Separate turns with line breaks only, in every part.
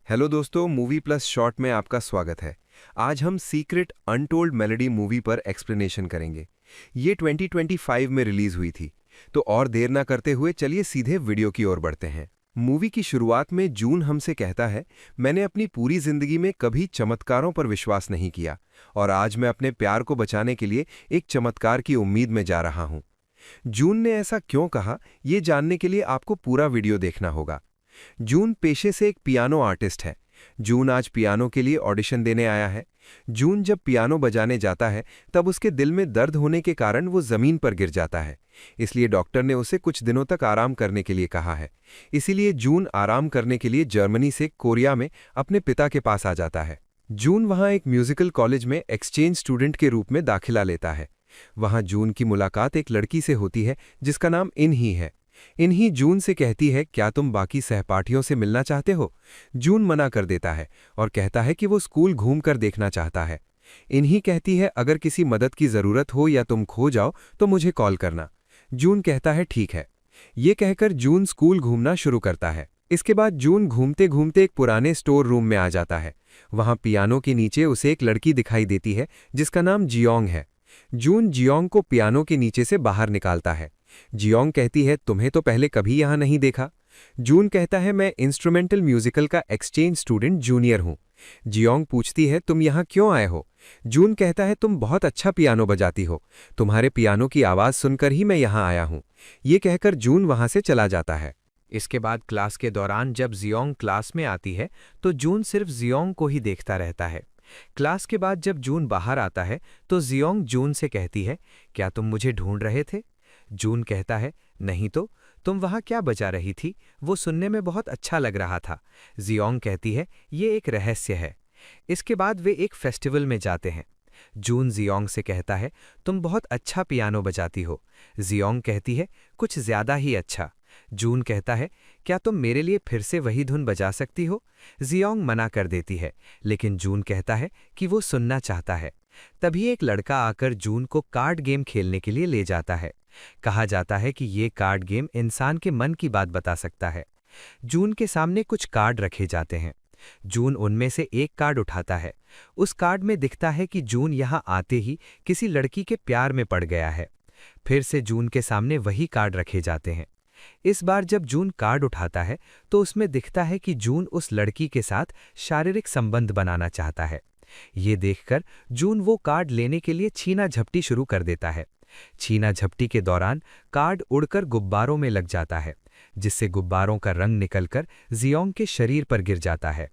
Hello दोस्तों, movie plus short में आपका स्वागत है। आज हम सीक्रेट अनटोल्ड मेलोडी मूवी पर एक्सप्लेनेशन करेंगे। ये 2025 में रिलीज हुई थी। तो और देर ना करते हुए चलिए सीधे वीडियो की ओर बढ़ते हैं। मूवी की शुरुआत में जून हमसे कहता है, मैंने अपनी पूरी जिंदगी में कभी चमत्कारों पर विश्वास नहीं किया और आज मैं अपने प्यार को बचाने के लिए एक चमत्कार की उम्मीद में जा रहा हूं। जून ने ऐसा क्यों कहा, ये जानने के लिए आपको पूरा वीडियो देखना होगा। जून पेशे से एक पियानो आर्टिस्ट है। जून आज पियानो के लिए ऑडिशन देने आया है। जून जब पियानो बजाने जाता है तब उसके दिल में दर्द होने के कारण वो जमीन पर गिर जाता है। इसलिए डॉक्टर ने उसे कुछ दिनों तक आराम करने के लिए कहा है। इसीलिए जून आराम करने के लिए जर्मनी से कोरिया में अपने पिता के पास आ जाता है। जून वहां एक म्यूजिकल कॉलेज में एक्सचेंज स्टूडेंट के रूप में दाखिला लेता है। वहां जून की मुलाकात एक लड़की से होती है जिसका नाम इन्ही है। इन्हीं जून से कहती है, क्या तुम बाकी सहपाठियों से मिलना चाहते हो? जून मना कर देता है और कहता है कि वो स्कूल घूमकर देखना चाहता है। इन्हीं कहती है, अगर किसी मदद की जरूरत हो या तुम खो जाओ तो मुझे कॉल करना। जून कहता है ठीक है। ये कहकर जून स्कूल घूमना शुरू करता है। इसके बाद जून घूमते घूमते एक पुराने स्टोर रूम में आ जाता है। वहां पियानो के नीचे उसे एक लड़की दिखाई देती है जिसका नाम जियोंग है। जून जियोंग को पियानो के नीचे से बाहर निकालता है। जियोंग कहती है, तुम्हें तो पहले कभी यहां नहीं देखा। जून कहता है, मैं इंस्ट्रूमेंटल म्यूजिकल का एक्सचेंज स्टूडेंट जूनियर हूं। जियोंग पूछती है, तुम यहां क्यों आए हो? जून कहता है, तुम बहुत अच्छा पियानो बजाती हो। तुम्हारे पियानो की आवाज सुनकर ही मैं यहां आया हूं। ये कहकर जून वहां से चला जाता है।
इसके बाद क्लास के दौरान जब जियोंग क्लास में आती है तो जून सिर्फ जियोंग को ही देखता रहता है। क्लास के बाद जब जून बाहर आता है तो जियोंग जून से कहती है, क्या तुम मुझे ढूंढ रहे थे? जून कहता है, नहीं तो तुम वहां क्या बजा रही थी? वो सुनने में बहुत अच्छा लग रहा था। जियोंग कहती है, ये एक रहस्य है। इसके बाद वे एक फेस्टिवल में जाते हैं। जून जियोंग से कहता है, तुम बहुत अच्छा पियानो बजाती हो। जियोंग कहती है, कुछ ज्यादा ही अच्छा। जून कहता है, क्या तुम मेरे लिए फिर से वही धुन बजा सकती हो? जियोंग मना कर देती है, लेकिन जून कहता है कि वो सुनना चाहता है। तभी एक लड़का आकर जून को कार्ड गेम खेलने के लिए ले जाता है। कहा जाता है कि ये कार्ड गेम इंसान के मन की बात बता सकता है। जून के सामने कुछ कार्ड रखे जाते हैं। जून उनमें से एक कार्ड उठाता है। उस कार्ड में दिखता है कि जून यहाँ आते ही किसी लड़की के प्यार में पड़ गया है। फिर से जून के सामने वही कार्ड रखे जाते हैं। इस बार जब जून कार्ड उठाता है तो उसमें दिखता है कि जून उस लड़की के साथ शारीरिक संबंध बनाना चाहता है। ये देखकर जून वो कार्ड लेने के लिए छीना झपटी शुरू कर देता है। छीना झपटी के दौरान कार्ड उड़कर गुब्बारों में लग जाता है, जिससे गुब्बारों का रंग निकलकर जियोंग के शरीर पर गिर जाता है।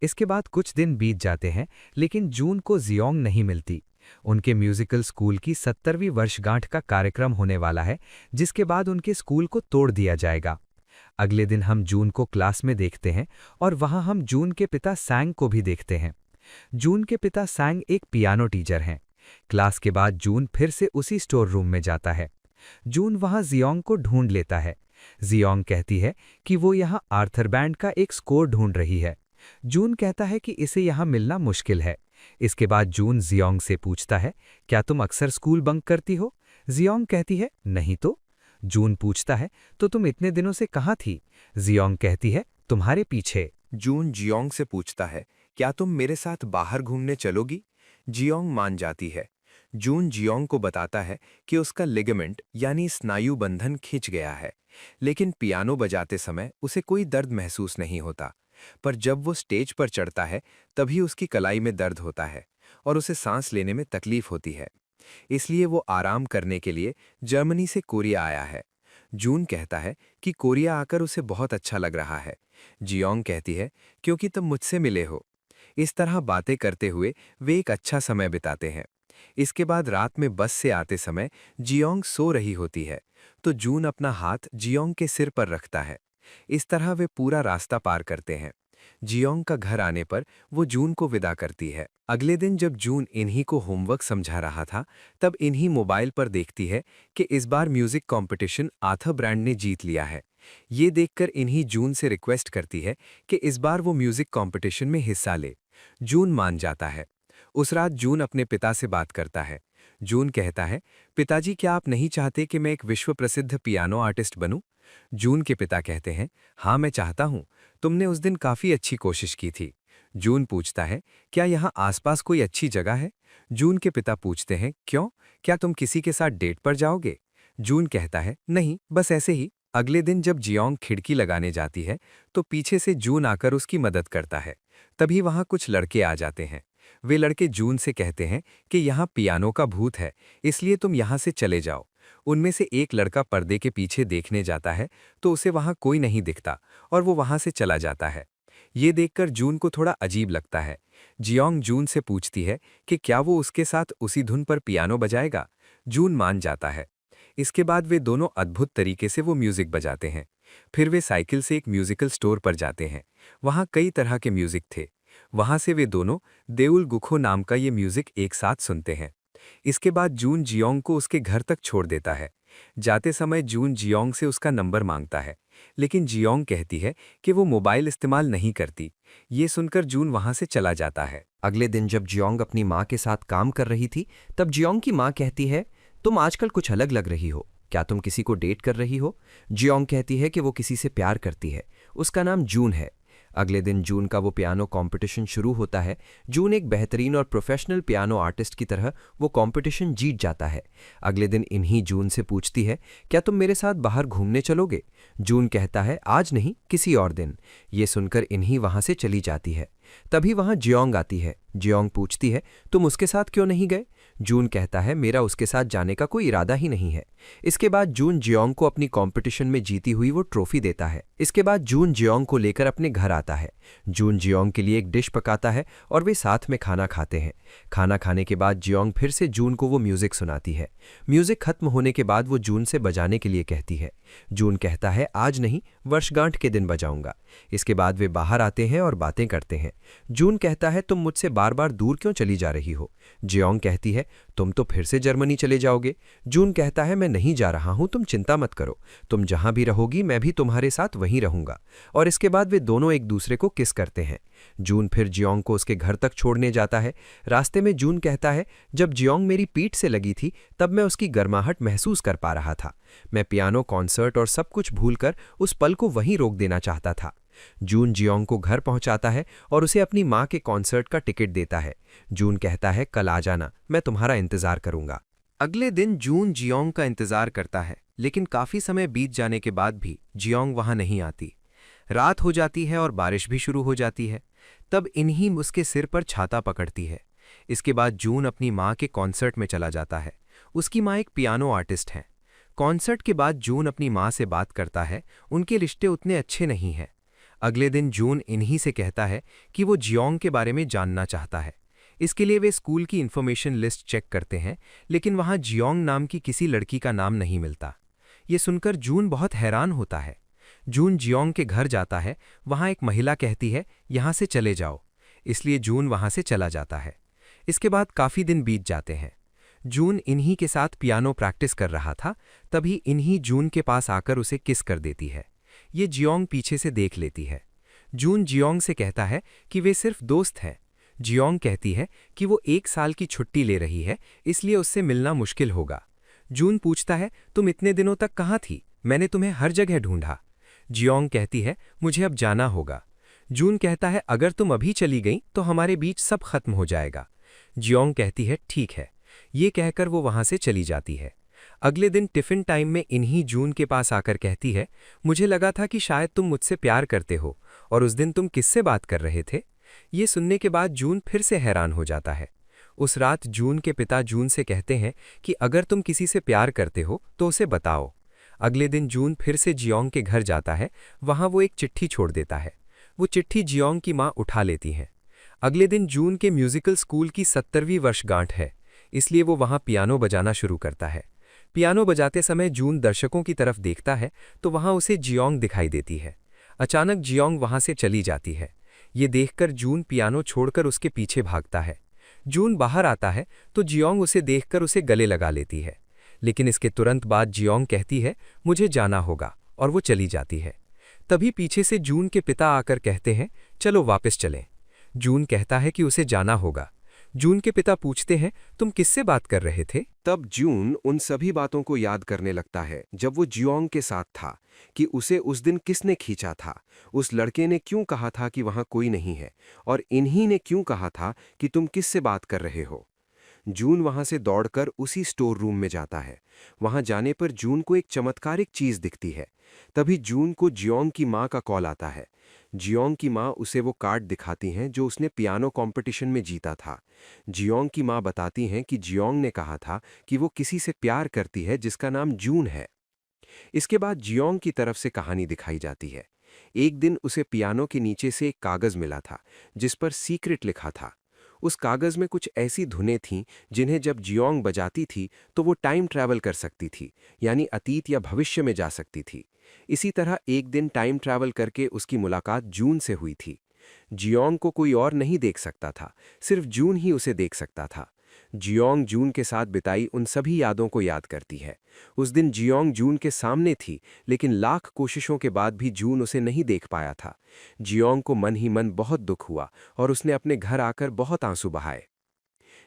इसके बाद कुछ दिन बीत जाते हैं, लेकिन जून को जियोंग नहीं मिलती। उनके म्यूजिकल स्कूल की 70वीं वर्षगांठ का कार्यक्रम होने वाला है, जिसके बाद उनके स्कूल को तोड़ दिया जाएगा। अगले दिन हम जून को क्लास में देखते हैं और वहां हम जून के पिता सैंग को भी देखते हैं। जून के पिता सैंग एक पियानो टीचर हैं। क्लास के बाद जून फिर से उसी स्टोर रूम में जाता है। जून वहां जियोंग को ढूंढ लेता है। जियोंग कहती है कि वो यहाँ आर्थर बैंड का एक स्कोर ढूंढ रही है। जून कहता है कि इसे यहाँ मिलना मुश्किल है। इसके बाद जून जियोंग से पूछता है, क्या तुम अक्सर स्कूल बंक करती हो? जियोंग कहती है, नहीं तो। जून पूछता है, तो तुम इतने दिनों से कहाँ थी? जियोंग कहती है, तुम्हारे पीछे।
जून जियोंग से पूछता है, क्या तुम मेरे साथ बाहर घूमने चलोगी? जियोंग मान जाती है। जून जियोंग को बताता है कि उसका लिगामेंट यानी स्नायु बंधन खिंच गया है, लेकिन पियानो बजाते समय उसे कोई दर्द महसूस नहीं होता। पर जब वो स्टेज पर चढ़ता है तभी उसकी कलाई में दर्द होता है और उसे सांस लेने में तकलीफ होती है। इसलिए वो आराम करने के लिए जर्मनी से कोरिया आया है। जून कहता है कि कोरिया आकर उसे बहुत अच्छा लग रहा है। जियोंग कहती है, क्योंकि तुम मुझसे मिले हो। इस तरह बातें करते हुए वे एक अच्छा समय बिताते हैं। इसके बाद रात में बस से आते समय जियोंग सो रही होती है, तो जून अपना हाथ जियोंग के सिर पर रखता है। इस तरह वे पूरा रास्ता पार करते हैं। जियोंग का घर आने पर वो जून को विदा करती है। अगले दिन जब जून इन्हीं को होमवर्क समझा रहा था, तब इन्हीं मोबाइल पर देखती है कि इस बार म्यूजिक कंपटीशन आर्थर ब्रांड ने जीत लिया है। ये देखकर इन्हीं जून से रिक्वेस्ट करती है कि इस बार वो म्यूजिक कंपटीशन में हिस्सा ले। जून मान जाता है। उस रात जून अपने पिता से बात करता है। जून कहता है, पिताजी, क्या आप नहीं चाहते कि मैं एक विश्व प्रसिद्ध पियानो आर्टिस्ट बनूं? जून के पिता कहते हैं, हाँ मैं चाहता हूं,
तुमने उस दिन काफी अच्छी कोशिश की थी। जून पूछता है, क्या यहाँ आसपास कोई अच्छी जगह है? जून के पिता पूछते हैं, क्यों? क्या तुम किसी के साथ डेट पर जाओगे? जून कहता है, नहीं, बस ऐसे ही। अगले दिन जब जियोंग खिड़की लगाने जाती है तो पीछे से जून आकर उसकी मदद करता है। तभी वहां कुछ लड़के आ जाते हैं। वे लड़के जून से कहते हैं कि यहाँ पियानो का भूत है, इसलिए तुम यहाँ से चले जाओ। उनमें से एक लड़का पर्दे के पीछे देखने जाता है तो उसे वहां कोई नहीं दिखता और वो वहां से चला जाता है। ये देखकर जून को थोड़ा अजीब लगता है। जियोंग जून से पूछती है कि क्या वो उसके साथ उसी धुन पर पियानो बजाएगा। जून मान जाता है। इसके बाद वे दोनों अद्भुत तरीके से वो म्यूजिक बजाते हैं। फिर वे साइकिल से एक म्यूजिकल स्टोर पर जाते हैं। वहाँ कई तरह के म्यूजिक थे। वहाँ से वे दोनों देउल गुखो नाम का ये म्यूजिक एक साथ सुनते हैं। इसके बाद जून जियोंग को उसके घर तक छोड़ देता है। जाते समय जून जियोंग से उसका नंबर मांगता है, लेकिन जियोंग कहती है कि वो मोबाइल इस्तेमाल नहीं करती। ये सुनकर जून वहां से चला जाता है।
अगले दिन जब जियोंग अपनी माँ के साथ काम कर रही थी, तब जियोंग की माँ कहती है, तुम आजकल कुछ अलग लग रही हो। क्या तुम किसी को डेट कर रही हो? जियोंग कहती है कि वो किसी से प्यार करती है। उसका नाम जून है। अगले दिन जून का वो पियानो कंपटीशन शुरू होता है। जून एक बेहतरीन और प्रोफेशनल पियानो आर्टिस्ट की तरह वो कंपटीशन जीत जाता है। अगले दिन इन्हीं जून से पूछती है, क्या तुम मेरे साथ बाहर घूमने चलोगे? जून कहता है, आज नहीं, किसी और दिन। ये सुनकर इन्हीं वहां से चली जाती है। तभी वहां जियोंग आती है। जियोंग पूछती है, तुम उसके साथ क्यों नहीं गए? जून कहता है, मेरा उसके साथ जाने का कोई इरादा ही नहीं है। इसके बाद जून जियोंग को अपनी कंपटीशन में जीती हुई वो ट्रॉफी देता है। इसके बाद जून जियोंग को लेकर अपने घर आता है। जून जियोंग के लिए एक डिश पकाता है और वे साथ में खाना खाते हैं। खाना खाने के बाद जियोंग फिर से जून को वो म्यूजिक सुनाती है। म्यूजिक खत्म होने के बाद वो जून से बजाने के लिए कहती है। जून कहता है, आज नहीं, वर्षगांठ के दिन बजाऊंगा। इसके बाद वे बाहर आते हैं और बातें करते हैं। जून कहता है, तुम मुझसे बार बार दूर क्यों चली जा रही हो? जियोंग कहती है, तुम तो फिर से जर्मनी चले जाओगे। जून कहता है, मैं नहीं जा रहा हूं, तुम चिंता मत करो। तुम जहां भी रहोगी मैं भी तुम्हारे साथ वहीं रहूंगा। और इसके बाद वे दोनों एक दूसरे को किस करते हैं। जून फिर जियोंग को उसके घर तक छोड़ने जाता है। रास्ते में जून कहता है, जब जियोंग मेरी पीठ से लगी थी तब मैं उसकी गर्माहट महसूस कर पा रहा था। मैं पियानो कॉन्सर्ट और सब कुछ भूलकर उस पल को वहीं रोक देना चाहता था। जून जियोंग को घर पहुंचाता है और उसे अपनी मां के कॉन्सर्ट का टिकट देता है। जून कहता है, कल आ जाना, मैं तुम्हारा इंतजार करूंगा।
अगले दिन जून जियोंग का इंतजार करता है, लेकिन काफी समय बीत जाने के बाद भी जियोंग वहां नहीं आती। रात हो जाती है और बारिश भी शुरू हो जाती है। तब इन्हीं उसके सिर पर छाता पकड़ती है। इसके बाद जून अपनी मां के कॉन्सर्ट में चला जाता है। उसकी मां एक पियानो आर्टिस्ट हैं। कॉन्सर्ट के बाद जून अपनी मां से बात करता है। उनके रिश्ते उतने अच्छे नहीं हैं। अगले दिन जून इन्हीं से कहता है कि वो जियोंग के बारे में जानना चाहता है। इसके लिए वे स्कूल की इन्फॉर्मेशन लिस्ट चेक करते हैं, लेकिन वहां जियोंग नाम की किसी लड़की का नाम नहीं मिलता। ये सुनकर जून बहुत हैरान होता है। जून जियोंग के घर जाता है। वहां एक महिला कहती है, यहां से चले जाओ। इसलिए जून वहां से चला जाता है। इसके बाद काफी दिन बीत जाते हैं। जून इन्हीं के साथ पियानो प्रैक्टिस कर रहा था। तभी इन्हीं जून के पास आकर उसे किस कर देती है। ये जियोंग पीछे से देख लेती है। जून जियोंग से कहता है कि वे सिर्फ दोस्त हैं। जियोंग कहती है कि वो 1 साल की छुट्टी ले रही है, इसलिए उससे मिलना मुश्किल होगा। जून पूछता है, तुम इतने दिनों तक कहाँ थी? मैंने तुम्हें हर जगह ढूंढा। जियोंग कहती है, मुझे अब जाना होगा। जून कहता है, अगर तुम अभी चली गई तो हमारे बीच सब खत्म हो जाएगा। जियोंग कहती है, ठीक है। ये कहकर वो वहां से चली जाती है। अगले दिन टिफिन टाइम में इन्हीं जून के पास आकर कहती है, मुझे लगा था कि शायद तुम मुझसे प्यार करते हो, और उस दिन तुम किससे बात कर रहे थे? ये सुनने के बाद जून फिर से हैरान हो जाता है। उस रात जून के पिता जून से कहते हैं कि अगर तुम किसी से प्यार करते हो तो उसे बताओ। अगले दिन जून फिर से जियोंग के घर जाता है। वहां वो एक चिट्ठी छोड़ देता है। वो चिट्ठी जियोंग की मां उठा लेती हैं। अगले दिन जून के म्यूजिकल स्कूल की 70वीं वर्षगांठ है, इसलिए वो वहां पियानो बजाना शुरू करता है। पियानो बजाते समय जून दर्शकों की तरफ देखता है तो वहां उसे जियोंग दिखाई देती है। अचानक जियोंग वहां से चली जाती है। ये देखकर जून पियानो छोड़कर उसके पीछे भागता है। जून बाहर आता है तो जियोंग उसे देखकर उसे गले लगा लेती है, लेकिन इसके तुरंत बाद जियोंग कहती है, मुझे जाना होगा, और वो चली जाती है। तभी पीछे से जून के पिता आकर कहते हैं, चलो वापस चलें। जून कहता है कि उसे जाना होगा। जून के पिता पूछते हैं, तुम किससे बात कर रहे थे?
तब जून उन सभी बातों को याद करने लगता है जब वो जियोंग के साथ था, कि उसे उस दिन किसने खींचा था, उस लड़के ने क्यों कहा था कि वहां कोई नहीं है, और इन्हीं ने क्यों कहा था कि तुम किससे बात कर रहे हो। जून वहां से दौड़कर उसी स्टोर रूम में जाता है। वहां जाने पर जून को एक चमत्कारिक चीज दिखती है। तभी जून को जियोंग की मां का कॉल आता है। जियोंग की मां उसे वो कार्ड दिखाती हैं जो उसने पियानो कंपटीशन में जीता था। जियोंग की मां बताती हैं कि जियोंग ने कहा था कि वो किसी से प्यार करती है जिसका नाम जून है। इसके बाद जियोंग की तरफ से कहानी दिखाई जाती है। एक दिन उसे पियानो के नीचे से एक कागज मिला था जिस पर सीक्रेट लिखा था। उस कागज में कुछ ऐसी धुनें थीं जिन्हें जब जियोंग बजाती थी तो वो टाइम ट्रैवल कर सकती थी, यानी अतीत या भविष्य में जा सकती थी। इसी तरह एक दिन टाइम ट्रैवल करके उसकी मुलाकात जून से हुई थी। जियोंग को कोई और नहीं देख सकता था, सिर्फ जून ही उसे देख सकता था। जियोंग जून के साथ बिताई उन सभी यादों को याद करती है। उस दिन जियोंग जून के सामने थी, लेकिन लाख कोशिशों के बाद भी जून उसे नहीं देख पाया था। जियोंग को मन ही मन बहुत दुख हुआ और उसने अपने घर आकर बहुत आंसू बहाए।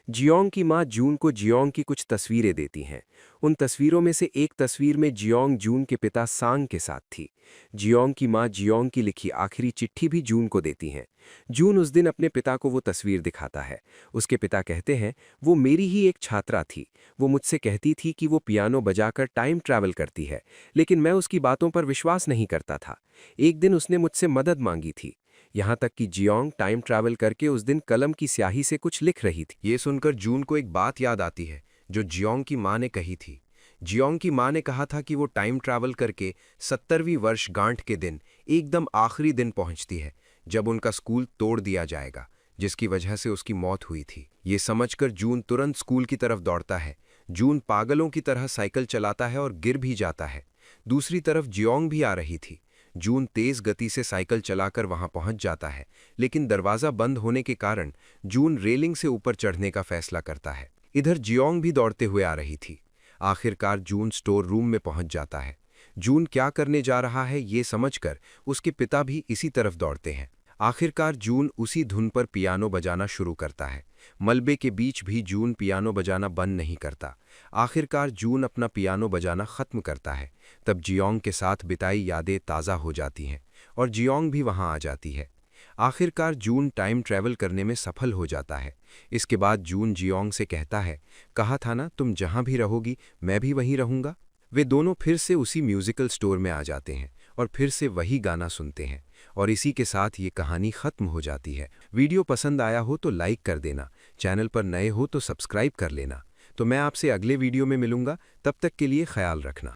जियोंग की मां जून को जियोंग की कुछ तस्वीरें देती हैं। उन तस्वीरों में से एक तस्वीर में जियोंग जून के पिता सांग के साथ थी। जियोंग की मां जियोंग की लिखी आखिरी चिट्ठी भी जून को देती हैं। जून उस दिन अपने पिता को वो तस्वीर दिखाता है। उसके पिता कहते हैं, वो मेरी ही एक छात्रा थी। वो मुझसे कहती थी कि वो पियानो बजाकर टाइम ट्रैवल करती है, लेकिन मैं उसकी बातों पर विश्वास नहीं करता था। एक दिन उसने मुझसे मदद मांगी थी। यहाँ तक कि जियोंग टाइम ट्रैवल करके उस दिन कलम की स्याही से कुछ लिख रही थी।
ये सुनकर जून को एक बात याद आती है जो जियोंग की मां ने कही थी। जियोंग की मां ने कहा था कि वो टाइम ट्रैवल करके 70वीं वर्षगांठ के दिन एकदम आखिरी दिन पहुंचती है जब उनका स्कूल तोड़ दिया जाएगा, जिसकी वजह से उसकी मौत हुई थी। ये समझकर जून तुरंत स्कूल की तरफ दौड़ता है। जून पागलों की तरह साइकिल चलाता है और गिर भी जाता है। दूसरी तरफ जियोंग भी आ रही थी। जून तेज गति से साइकिल चलाकर वहां पहुंच जाता है, लेकिन दरवाजा बंद होने के कारण जून रेलिंग से ऊपर चढ़ने का फैसला करता है। इधर जियोंग भी दौड़ते हुए आ रही थी। आखिरकार जून स्टोर रूम में पहुंच जाता है। जून क्या करने जा रहा है ये समझकर उसके पिता भी इसी तरफ दौड़ते हैं। आखिरकार जून उसी धुन पर पियानो बजाना शुरू करता है। मलबे के बीच भी जून पियानो बजाना बंद नहीं करता। आखिरकार जून अपना पियानो बजाना खत्म करता है। तब जियोंग के साथ बिताई यादें ताज़ा हो जाती हैं और जियोंग भी वहां आ जाती है। आखिरकार जून टाइम ट्रैवल करने में सफल हो जाता है। इसके बाद जून जियोंग से कहता है, कहा था ना तुम जहां भी रहोगी मैं भी वहीं रहूंगा। वे दोनों फिर से उसी म्यूजिकल स्टोर में आ जाते हैं और फिर से वही गाना सुनते हैं, और इसी के साथ ये कहानी खत्म हो जाती है। वीडियो पसंद आया हो तो लाइक कर देना, चैनल पर नए हो तो सब्सक्राइब कर लेना। तो मैं आपसे अगले वीडियो में मिलूंगा, तब तक के लिए ख्याल रखना।